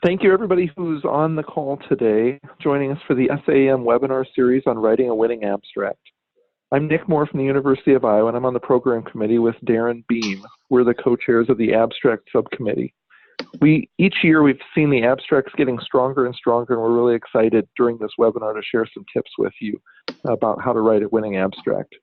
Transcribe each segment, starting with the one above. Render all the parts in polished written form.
Thank you, everybody who's on the call today, joining us for the SAEM webinar series on writing a winning abstract. I'm Nick Mohr from the University of Iowa, and I'm on the program committee with Daren Beam. We're the co-chairs of the abstract subcommittee. Each year we've seen the abstracts getting stronger and stronger, and we're really excited during this webinar to share some tips with you about how to write a winning abstract.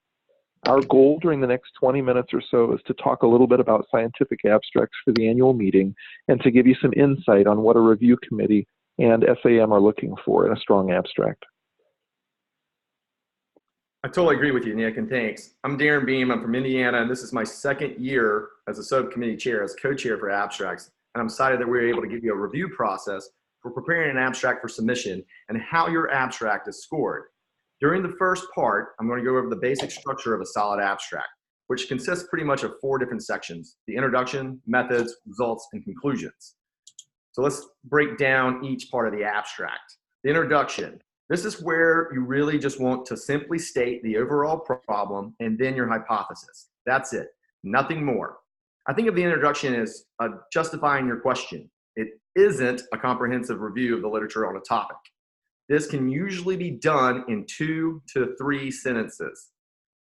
Our goal during the next 20 minutes or so is to talk a little bit about scientific abstracts for the annual meeting and to give you some insight on what a review committee and SAEM are looking for in a strong abstract. I totally agree with you, Nick, and thanks. I'm Daren Beam. I'm from Indiana, and this is my second year as a subcommittee chair, as co-chair for abstracts. And I'm excited that we're able to give you a review process for preparing an abstract for submission and how your abstract is scored. During the first part, I'm going to go over the basic structure of a solid abstract, which consists pretty much of 4 different sections: the introduction, methods, results, and conclusions. So let's break down each part of the abstract. The introduction. This is where you really just want to simply state the overall problem and then your hypothesis. That's it, nothing more. I think of the introduction as justifying your question. It isn't a comprehensive review of the literature on a topic. This can usually be done in 2 to 3 sentences.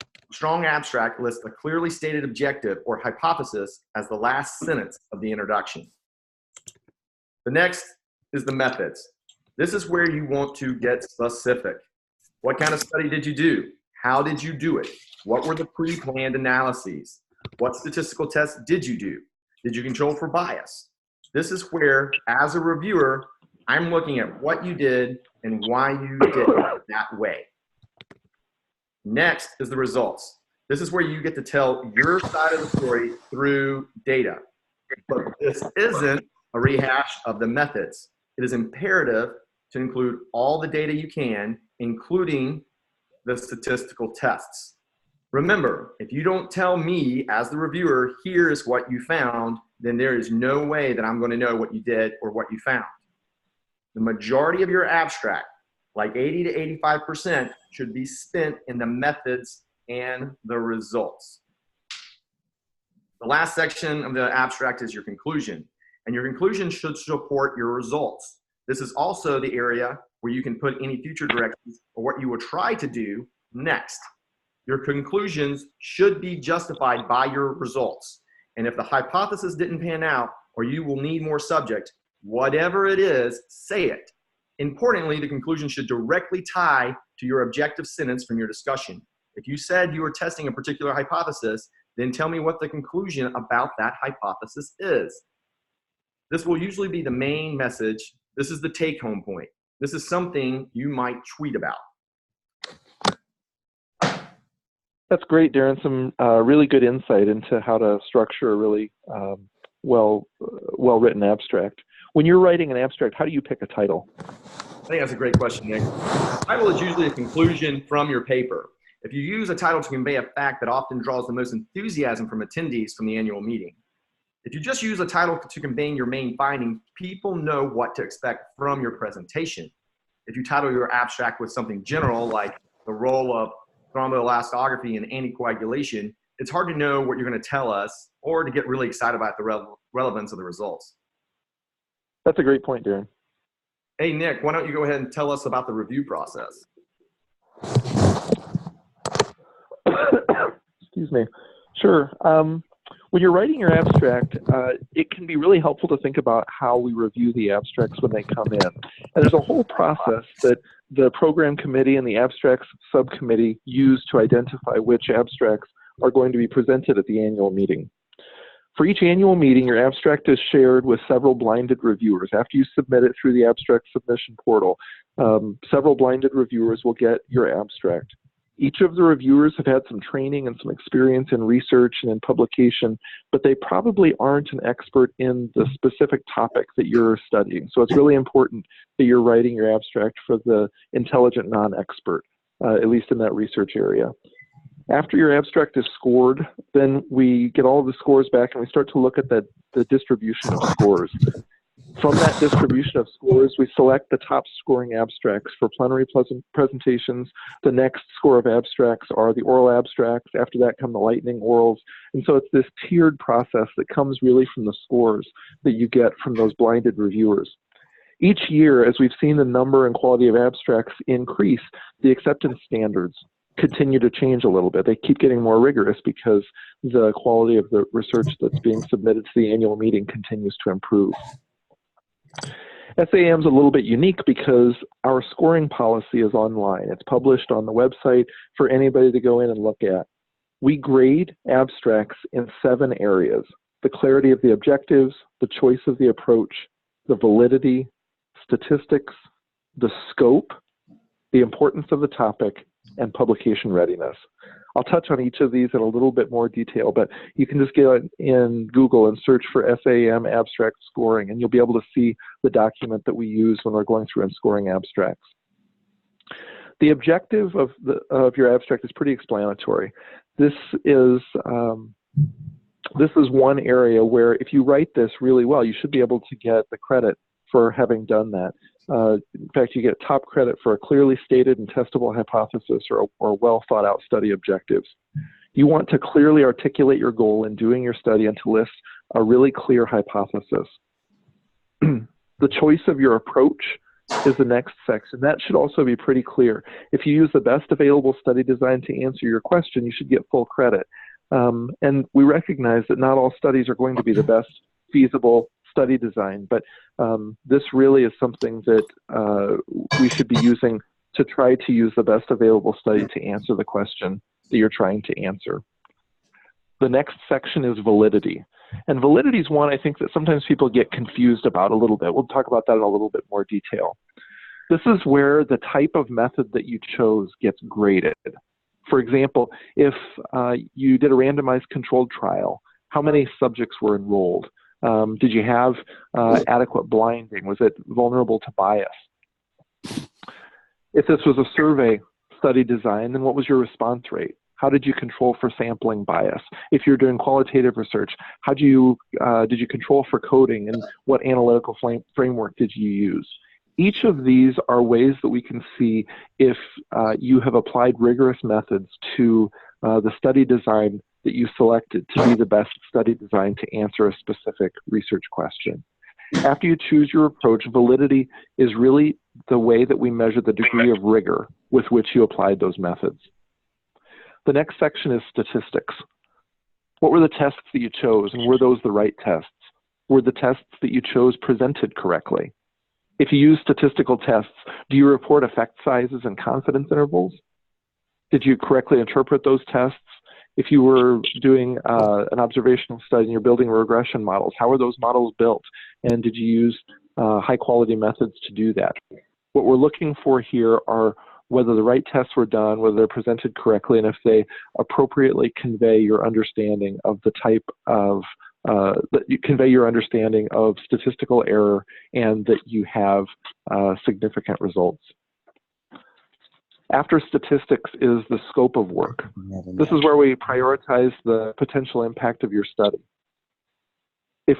A strong abstract lists a clearly stated objective or hypothesis as the last sentence of the introduction. The next is the methods. This is where you want to get specific. What kind of study did you do? How did you do it? What were the pre-planned analyses? What statistical tests did you do? Did you control for bias? This is where, as a reviewer, I'm looking at what you did and why you did it that way. Next is the results. This is where you get to tell your side of the story through data. But this isn't a rehash of the methods. It is imperative to include all the data you can, including the statistical tests. Remember, if you don't tell me as the reviewer, here's what you found, then there is no way that I'm going to know what you did or what you found. The majority of your abstract, like 80 to 85%, should be spent in the methods and the results. The last section of the abstract is your conclusion, and your conclusion should support your results. This is also the area where you can put any future directions or what you will try to do next. Your conclusions should be justified by your results. And if the hypothesis didn't pan out or you will need more subject, whatever it is, say it. Importantly, the conclusion should directly tie to your objective sentence from your discussion. If you said you were testing a particular hypothesis, then tell me what the conclusion about that hypothesis is. This will usually be the main message. This is the take-home point. This is something you might tweet about. That's great, Daren. Some really good insight into how to structure a really well-written abstract. When you're writing an abstract, how do you pick a title? I think that's a great question, Nick. The title is usually a conclusion from your paper. If you use a title to convey a fact that often draws the most enthusiasm from attendees from the annual meeting. If you just use a title to convey your main finding, people know what to expect from your presentation. If you title your abstract with something general, like the role of thromboelastography and anticoagulation, it's hard to know what you're going to tell us or to get really excited about the relevance of the results. That's a great point, Daren. Hey, Nick, why don't you go ahead and tell us about the review process? Excuse me. Sure. When you're writing your abstract, it can be really helpful to think about how we review the abstracts when they come in. And there's a whole process that the program committee and the abstracts subcommittee use to identify which abstracts are going to be presented at the annual meeting. For each annual meeting, your abstract is shared with several blinded reviewers. After you submit it through the abstract submission portal, several blinded reviewers will get your abstract. Each of the reviewers have had some training and some experience in research and in publication, but they probably aren't an expert in the specific topic that you're studying. So it's really important that you're writing your abstract for the intelligent non-expert, at least in that research area. After your abstract is scored, then we get all of the scores back and we start to look at the distribution of scores. From that distribution of scores, we select the top scoring abstracts for plenary presentations. The next score of abstracts are the oral abstracts. After that come the lightning orals. And so it's this tiered process that comes really from the scores that you get from those blinded reviewers. Each year, as we've seen the number and quality of abstracts increase, the acceptance standards continue to change a little bit. They keep getting more rigorous because the quality of the research that's being submitted to the annual meeting continues to improve. SAEM is a little bit unique because our scoring policy is online. It's published on the website for anybody to go in and look at. We grade abstracts in 7 areas: the clarity of the objectives, the choice of the approach, the validity, statistics, the scope, the importance of the topic, and publication readiness. I'll touch on each of these in a little bit more detail, but you can just get in Google and search for SAEM abstract scoring, and you'll be able to see the document that we use when we're going through and scoring abstracts. The objective of your abstract is pretty explanatory. This is one area where if you write this really well, you should be able to get the credit for having done that. In fact, you get top credit for a clearly stated and testable hypothesis or well thought out study objectives. You want to clearly articulate your goal in doing your study and to list a really clear hypothesis. The choice of your approach is the next section. That should also be pretty clear. If you use the best available study design to answer your question, you should get full credit. And we recognize that not all studies are going to be the best feasible study design, but this really is something that we should be using to try to use the best available study to answer the question that you're trying to answer. The next section is validity. And validity is one I think that sometimes people get confused about a little bit. We'll talk about that in a little bit more detail. This is where the type of method that you chose gets graded. For example, if you did a randomized controlled trial, how many subjects were enrolled? Did you have adequate blinding? Was it vulnerable to bias? If this was a survey study design, then what was your response rate? How did you control for sampling bias? If you're doing qualitative research, how did you control for coding, and what analytical framework did you use? Each of these are ways that we can see if you have applied rigorous methods to the study design that you selected to be the best study design to answer a specific research question. After you choose your approach, validity is really the way that we measure the degree of rigor with which you applied those methods. The next section is statistics. What were the tests that you chose, and were those the right tests? Were the tests that you chose presented correctly? If you use statistical tests, do you report effect sizes and confidence intervals? Did you correctly interpret those tests? If you were doing an observational study and you're building regression models, how are those models built? And did you use high quality methods to do that? What we're looking for here are whether the right tests were done, whether they're presented correctly, and if they appropriately convey your understanding of the type of, that you convey your understanding of statistical error and that you have significant results. After statistics is the scope of work. This is where we prioritize the potential impact of your study. If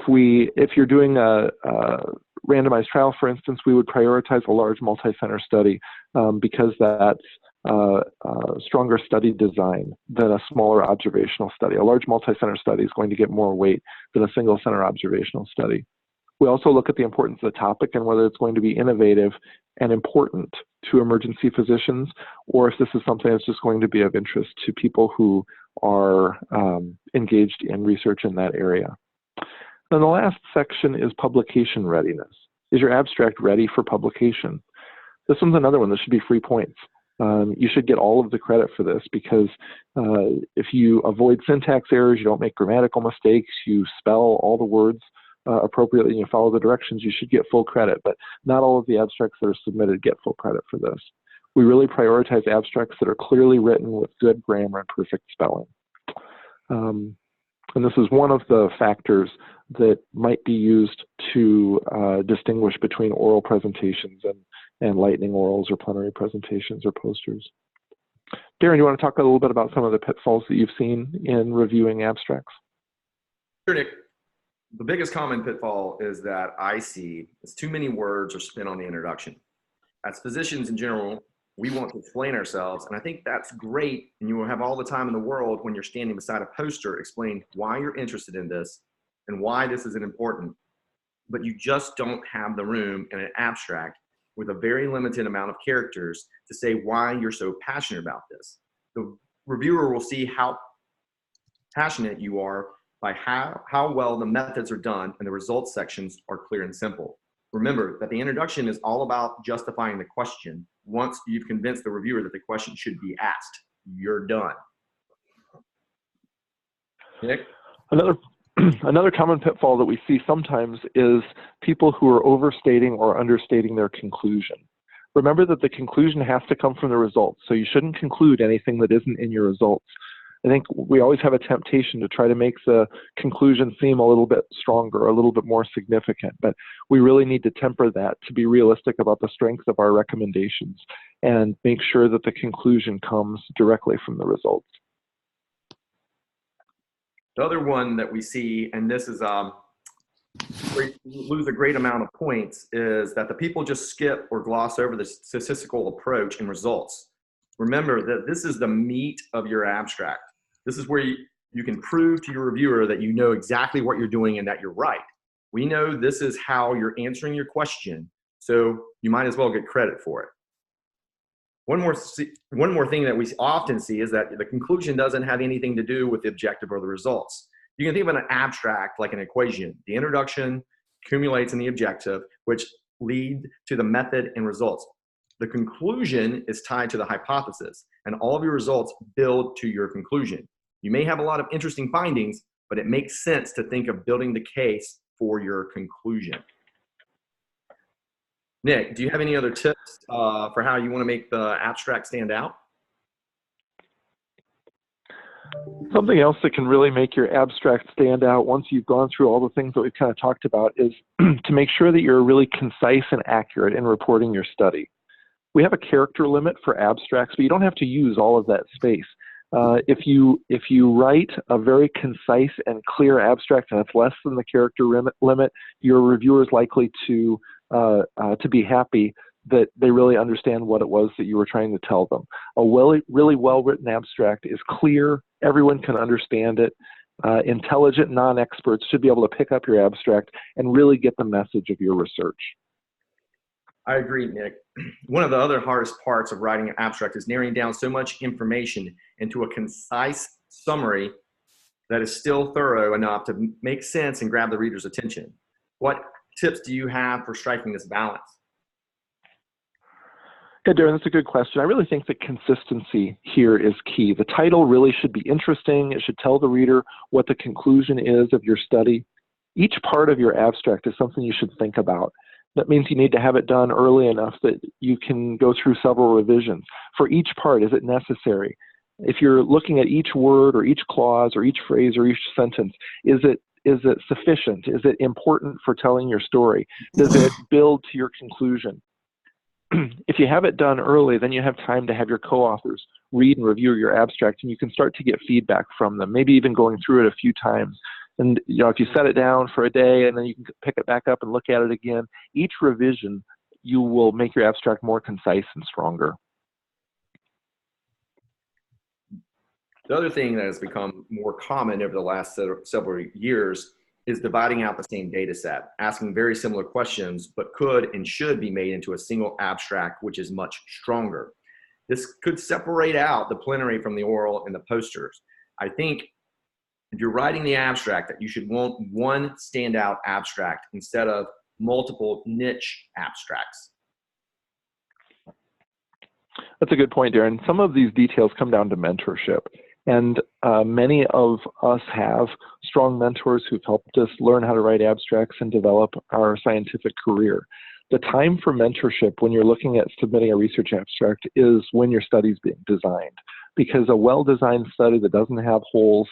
you're doing a randomized trial, for instance, we would prioritize a large multi-center study because that's a stronger study design than a smaller observational study. A large multi-center study is going to get more weight than a single center observational study. We also look at the importance of the topic and whether it's going to be innovative and important to emergency physicians, or if this is something that's just going to be of interest to people who are engaged in research in that area. Then the last section is publication readiness. Is your abstract ready for publication? This one's another one that should be free points. You should get all of the credit for this because if you avoid syntax errors, you don't make grammatical mistakes, you spell all the words appropriately, and you follow the directions, you should get full credit. But not all of the abstracts that are submitted get full credit for this. We really prioritize abstracts that are clearly written with good grammar and perfect spelling. And this is one of the factors that might be used to distinguish between oral presentations and lightning orals or plenary presentations or posters. Daren, you want to talk a little bit about some of the pitfalls that you've seen in reviewing abstracts? Sure, Nick. The biggest common pitfall is that I see is too many words are spent on the introduction. As physicians in general, we want to explain ourselves, and I think that's great, and you will have all the time in the world when you're standing beside a poster explain why you're interested in this and why this is important. but you just don't have the room in an abstract with a very limited amount of characters to say why you're so passionate about this. The reviewer will see how passionate you are by how well the methods are done and the results sections are clear and simple. Remember that the introduction is all about justifying the question. Once you've convinced the reviewer that the question should be asked, you're done. Nick? Another common pitfall that we see sometimes is people who are overstating or understating their conclusion. Remember that the conclusion has to come from the results, so you shouldn't conclude anything that isn't in your results. I think we always have a temptation to try to make the conclusion seem a little bit stronger, a little bit more significant, but we really need to temper that to be realistic about the strength of our recommendations and make sure that the conclusion comes directly from the results. The other one that we see, and this is lose a great amount of points, is that the people just skip or gloss over the statistical approach and results. Remember that this is the meat of your abstract. This is where you can prove to your reviewer that you know exactly what you're doing and that you're right. We know this is how you're answering your question, so you might as well get credit for it. One more thing that we often see is that the conclusion doesn't have anything to do with the objective or the results. You can think of an abstract like an equation. The introduction accumulates in the objective, which lead to the method and results. The conclusion is tied to the hypothesis, and all of your results build to your conclusion. You may have a lot of interesting findings, but it makes sense to think of building the case for your conclusion. Nick, do you have any other tips for how you want to make the abstract stand out? Something else that can really make your abstract stand out once you've gone through all the things that we've kind of talked about is to make sure that you're really concise and accurate in reporting your study. We have a character limit for abstracts, but you don't have to use all of that space. If you write a very concise and clear abstract and it's less than the character limit, your reviewer is likely to be happy that they really understand what it was that you were trying to tell them. A really well-written abstract is clear, everyone can understand it. Intelligent non-experts should be able to pick up your abstract and really get the message of your research. I agree, Nick. One of the other hardest parts of writing an abstract is narrowing down so much information into a concise summary that is still thorough enough to make sense and grab the reader's attention. What tips do you have for striking this balance? Yeah, Daren, that's a good question. I really think that consistency here is key. The title really should be interesting. It should tell the reader what the conclusion is of your study. Each part of your abstract is something you should think about. That means you need to have it done early enough that you can go through several revisions. For each part, is it necessary? If you're looking at each word or each clause or each phrase or each sentence, is it sufficient? Is it important for telling your story? Does it build to your conclusion? If you have it done early, then you have time to have your co-authors read and review your abstract, and you can start to get feedback from them, maybe even going through it a few times. And if you set it down for a day and then you can pick it back up and look at it again, each revision, you will make your abstract more concise and stronger. The other thing that has become more common over the last several years is dividing out the same data set, asking very similar questions, but could and should be made into a single abstract, which is much stronger. This could separate out the plenary from the oral and the posters. I think if you're writing the abstract, that you should want one standout abstract instead of multiple niche abstracts. That's a good point, Daren. Some of these details come down to mentorship. And many of us have strong mentors who've helped us learn how to write abstracts and develop our scientific career. The time for mentorship when you're looking at submitting a research abstract is when your study is being designed, because a well-designed study that doesn't have holes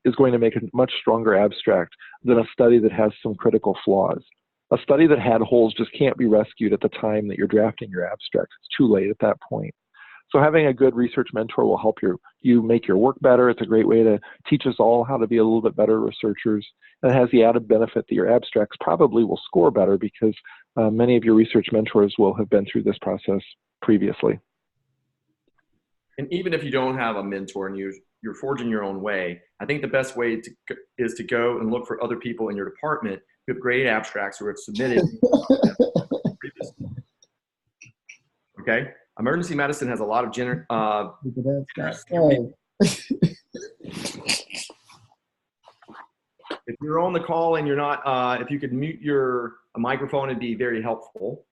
is going to make a much stronger abstract than a study that has some critical flaws. A study that had holes just can't be rescued at the time that you're drafting your abstract. It's too late at that point. So having a good research mentor will help you make your work better. It's a great way to teach us all how to be a little bit better researchers. And it has the added benefit that your abstracts probably will score better because many of your research mentors will have been through this process previously. And even if you don't have a mentor and you're forging your own way, I think the best way is to go and look for other people in your department have great abstracts who have submitted previously. Okay, emergency medicine has a lot of If you're on the call and you're not, if you could mute your microphone, it'd be very helpful.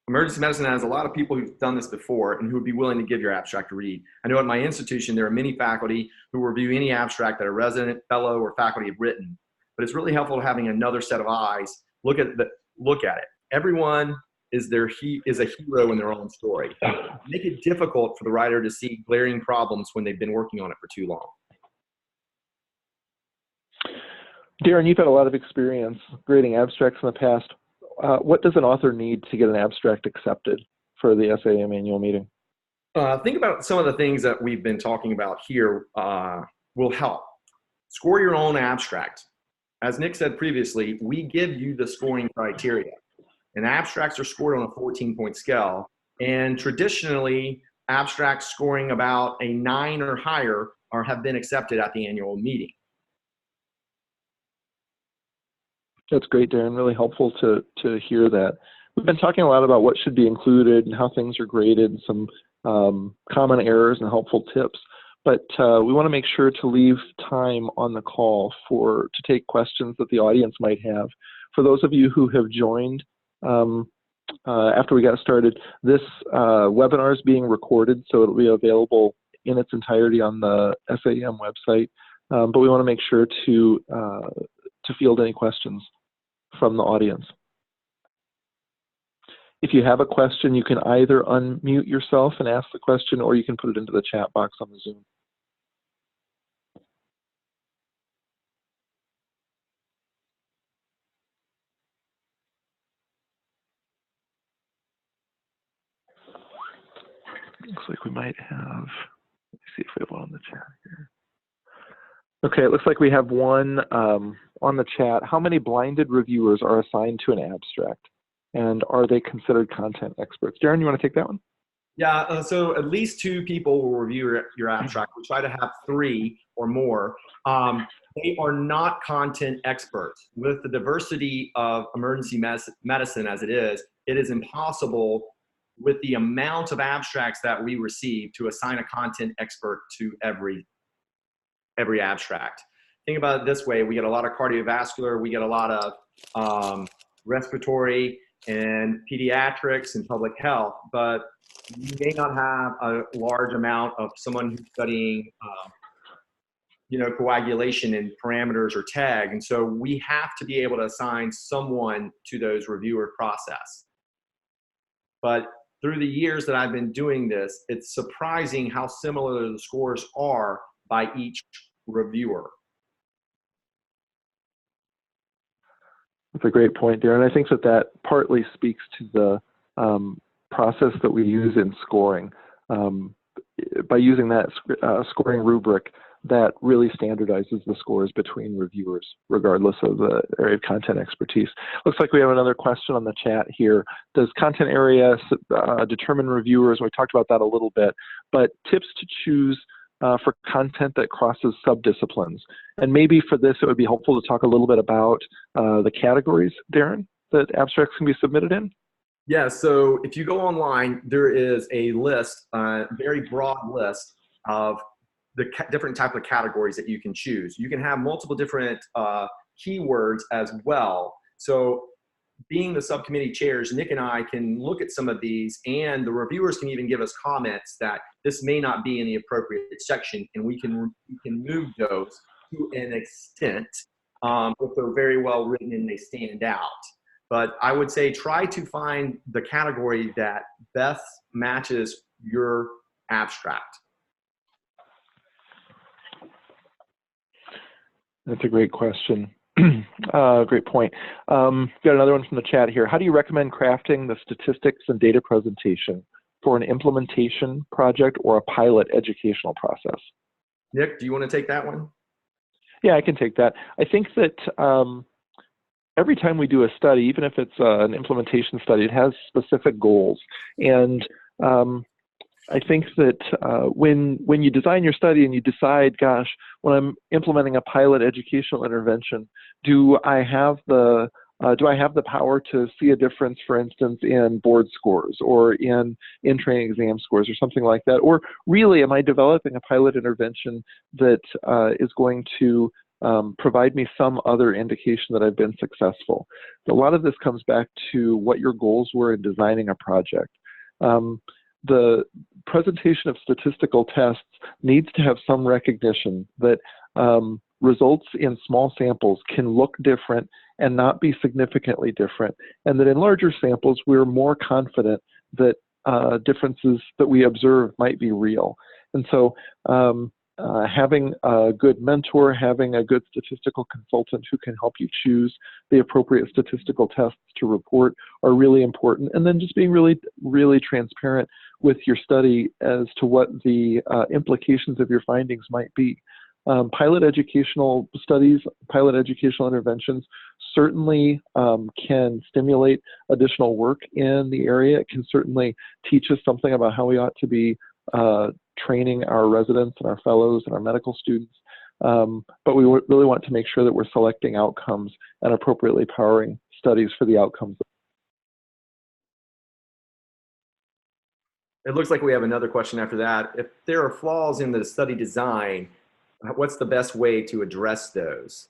Emergency medicine has a lot of people who've done this before and who would be willing to give your abstract to read. I know at my institution, there are many faculty who review any abstract that a resident, fellow, or faculty have written. But it's really helpful having another set of eyes look at it. Everyone is a hero in their own story. Make it difficult for the writer to see glaring problems when they've been working on it for too long. Daren, you've had a lot of experience grading abstracts in the past. What does an author need to get an abstract accepted for the SAEM annual meeting? Think about some of the things that we've been talking about here will help. Score your own abstract. As Nick said previously, we give you the scoring criteria. And abstracts are scored on a 14-point scale. And traditionally, abstracts scoring about a 9 or higher have been accepted at the annual meeting. That's great, Daren. Really helpful to hear that. We've been talking a lot about what should be included and how things are graded, some common errors and helpful tips. But we want to make sure to leave time on the call to take questions that the audience might have. For those of you who have joined after we got started, this webinar is being recorded, so it'll be available in its entirety on the SAEM website. But we want to make sure to field any questions from the audience. If you have a question, you can either unmute yourself and ask the question, or you can put it into the chat box on the Zoom. Looks like we might have, let's see if we have one on the chat here. Okay, it looks like we have one on the chat. How many blinded reviewers are assigned to an abstract? And are they considered content experts? Daren, you want to take that one? Yeah, so at least 2 people will review your abstract. We try to have 3 or more. They are not content experts. With the diversity of emergency medicine as it is impossible with the amount of abstracts that we receive to assign a content expert to every abstract. Think about it this way: we get a lot of cardiovascular, we get a lot of respiratory and pediatrics and public health, but you may not have a large amount of someone who's studying coagulation and parameters or TAG. And so we have to be able to assign someone to those reviewer process. But through the years that I've been doing this, it's surprising how similar the scores are by each reviewer. That's a great point, Daren. I think that partly speaks to the process that we use in scoring. By using that scoring rubric, that really standardizes the scores between reviewers, regardless of the area of content expertise. Looks like we have another question on the chat here. Does content area determine reviewers? We talked about that a little bit, but tips to choose for content that crosses subdisciplines. And maybe for this, it would be helpful to talk a little bit about the categories, Daren, that abstracts can be submitted in. Yeah, so if you go online, there is a list, very broad list of the different type of categories that you can choose. You can have multiple different keywords as well. So being the subcommittee chairs, Nick and I can look at some of these, and the reviewers can even give us comments that this may not be in the appropriate section, and we can move those to an extent if they're very well written and they stand out. But I would say try to find the category that best matches your abstract. That's a great question. Great point. Got another one from the chat here. How do you recommend crafting the statistics and data presentation for an implementation project or a pilot educational process? Nick, do you want to take that one? Yeah, I can take that. I think that every time we do a study, even if it's an implementation study, it has specific goals. And I think that when you design your study and you decide, gosh, when I'm implementing a pilot educational intervention, do I have the power to see a difference, for instance, in board scores or in training exam scores or something like that? Or really, am I developing a pilot intervention that is going to provide me some other indication that I've been successful? A lot of this comes back to what your goals were in designing a project. The presentation of statistical tests needs to have some recognition that results in small samples can look different and not be significantly different, and that in larger samples we're more confident that differences that we observe might be real. And so having a good mentor, having a good statistical consultant who can help you choose the appropriate statistical tests to report are really important. And then just being really, really transparent with your study as to what the implications of your findings might be. Pilot educational studies, pilot educational interventions certainly can stimulate additional work in the area. It can certainly teach us something about how we ought to be training our residents and our fellows and our medical students. But we really want to make sure that we're selecting outcomes and appropriately powering studies for the outcomes. It looks like we have another question after that. If there are flaws in the study design, what's the best way to address those?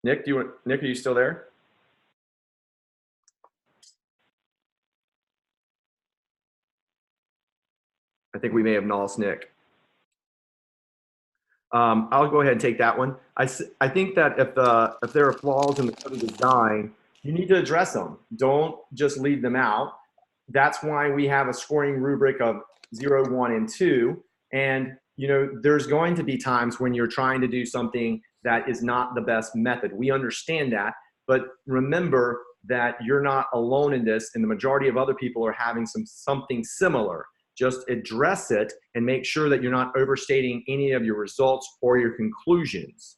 Nick, Nick, are you still there? I think we may have lost Nick. I'll go ahead and take that one. I think that if there are flaws in the study design, you need to address them. Don't just leave them out. That's why we have a scoring rubric of 0, 1, and 2. And there's going to be times when you're trying to do something that is not the best method. We understand that, but remember that you're not alone in this, and the majority of other people are having something similar. Just address it and make sure that you're not overstating any of your results or your conclusions.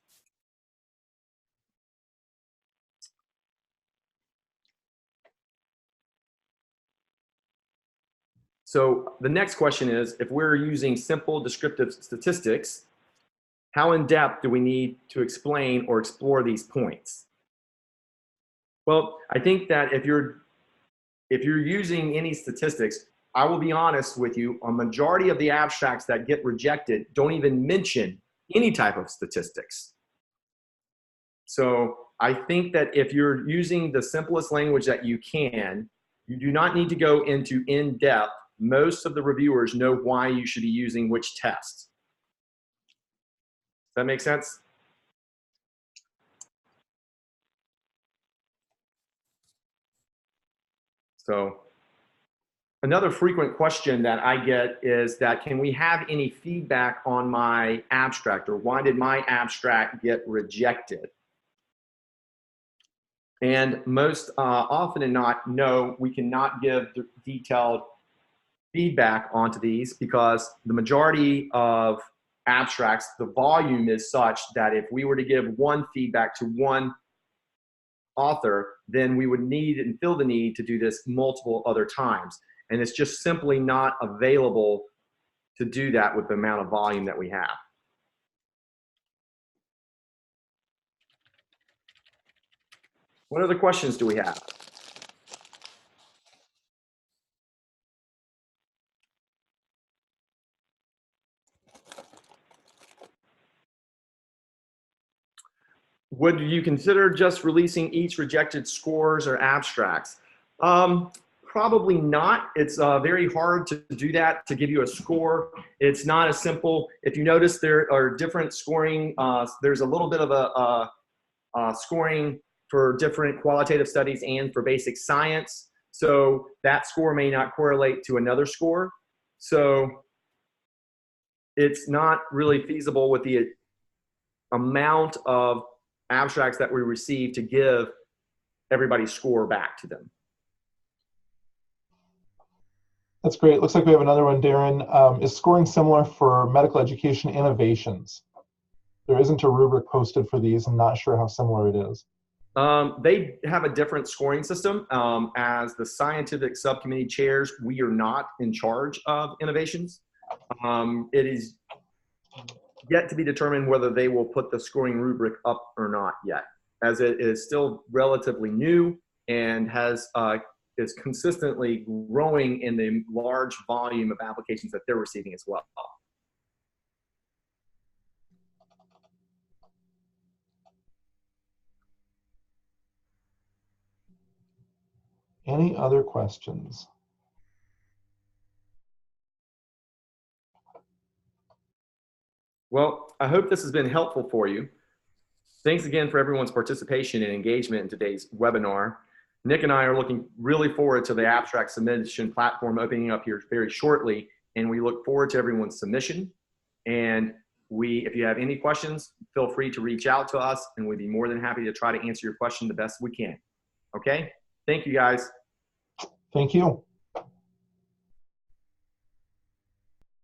So the next question is, if we're using simple descriptive statistics, how in depth do we need to explain or explore these points? Well, I think that if you're using any statistics, I will be honest with you, a majority of the abstracts that get rejected don't even mention any type of statistics. So I think that if you're using the simplest language that you can, you do not need to go into in-depth. Most of the reviewers know why you should be using which test. Does that make sense? So another frequent question that I get is that, can we have any feedback on my abstract, or why did my abstract get rejected? And most often than not, no, we cannot give detailed feedback onto these, because the majority of abstracts, the volume is such that if we were to give one feedback to one author, then we would need and feel the need to do this multiple other times. And it's just simply not available to do that with the amount of volume that we have. What other questions do we have? Would you consider just releasing each rejected scores or abstracts? Probably not. It's very hard to do that, to give you a score. It's not as simple. If you notice, there are different scoring. There's a little bit of a scoring for different qualitative studies and for basic science. So that score may not correlate to another score. So it's not really feasible with the amount of abstracts that we receive to give everybody's score back to them. That's great. Looks like we have another one, Daren. Is scoring similar for medical education innovations? There isn't a rubric posted for these. I'm not sure how similar it is. They have a different scoring system. As the scientific subcommittee chairs, we are not in charge of innovations. It is yet to be determined whether they will put the scoring rubric up or not yet, as it is still relatively new and is consistently growing in the large volume of applications that they're receiving as well. Any other questions? Well, I hope this has been helpful for you. Thanks again for everyone's participation and engagement in today's webinar. Nick and I are looking really forward to the abstract submission platform opening up here very shortly, and we look forward to everyone's submission. And if you have any questions, feel free to reach out to us, and we'd be more than happy to try to answer your question the best we can. Okay? Thank you, guys. Thank you.